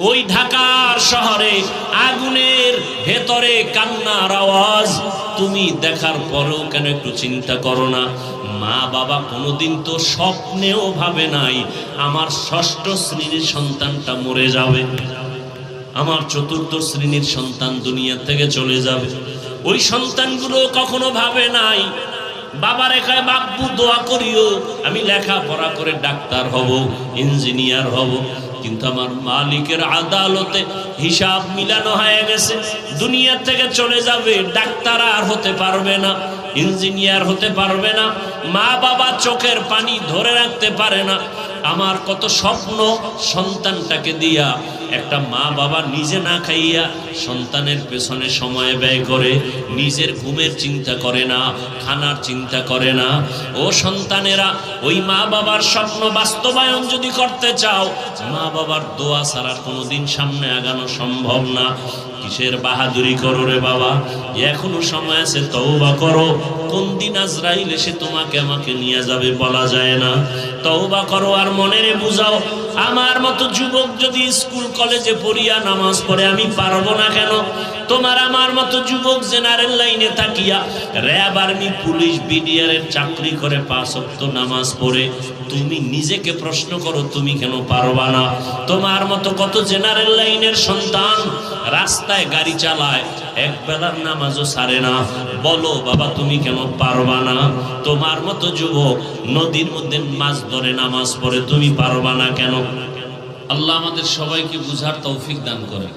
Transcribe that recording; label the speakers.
Speaker 1: ওই ঢাকার শহরে আগুনের ভেতরে কান্নার আওয়াজ তুমি দেখার পরেও কেন একটু চিন্তা করো না? মা বাবা কোনোদিন তো স্বপ্নেও ভাবে নাই আমার ষষ্ঠ শ্রেণীর সন্তানটা মরে যাবে, আমার চতুর্থ শ্রেণীর সন্তান দুনিয়া থেকে চলে যাবে। ওই সন্তানগুলো কখনো ভাবে নাই বাবার একাই বাপ্পু দোয়া করিও আমি লেখাপড়া করে ডাক্তার হব, ইঞ্জিনিয়ার হব। কিন্তু আমার মালিকের আদালতে হিসাব মিলানো হয়ে গেছে, দুনিয়া থেকে চলে যাবে, ডাক্তার আর হতে পারবে না, ইঞ্জিনিয়ার হতে পারবে না, মা বাবা চোখের পানি ধরে রাখতে পারে না। আমার কত স্বপ্ন সন্তানটাকে দিয়া, একটা মা বাবা নিজে না খাইয়া সন্তানের পেছনে সময় ব্যয় করে, নিজের ঘুমের চিন্তা করে না, খানার চিন্তা করে না। ও সন্তানেরা, ওই মা বাবার স্বপ্ন বাস্তবায়ন যদি করতে চাও, মা বাবার দোয়া ছাড়া কোনোদিন সামনে আগানো সম্ভব না। কিসের বাহাদুরি করো রে বাবা, এখনো সময় আছে, তওবা করো। কোন দিন আজরাইল এসে তোমাকে আমাকে নিয়ে যাবে বলা যায় না। তওবা করো আর মনেরে বুঝাও, আমার মতো যুবক যদি স্কুল কলেজে পড়িয়া নামাজ পড়ে আমি পারবো না কেন? তোমার আমার মতো যুবক জেনারেল লাইনে থাকিয়া র্যাব, আর্মি, পুলিশ, বিডিআর এর চাকরি করে 5 ওয়াক্ত নামাজ পড়ে তুমি নিজেকে প্রশ্ন করো তুমি কেন পারবা না? তোমার মতো কত জেনারেল লাইনের সন্তান রাস্তায় গাড়ি চালায়, এক বেলার নামাজও ছাড়ে না, বলো বাবা তুমি কেন পারবা না? তোমার মতো যুবক নদীর মধ্যে মাছ ধরে নামাজ পড়ে তুমি পারবা না কেন? আল্লাহ আমাদের সবাইকে বুঝার তৌফিক দান করে।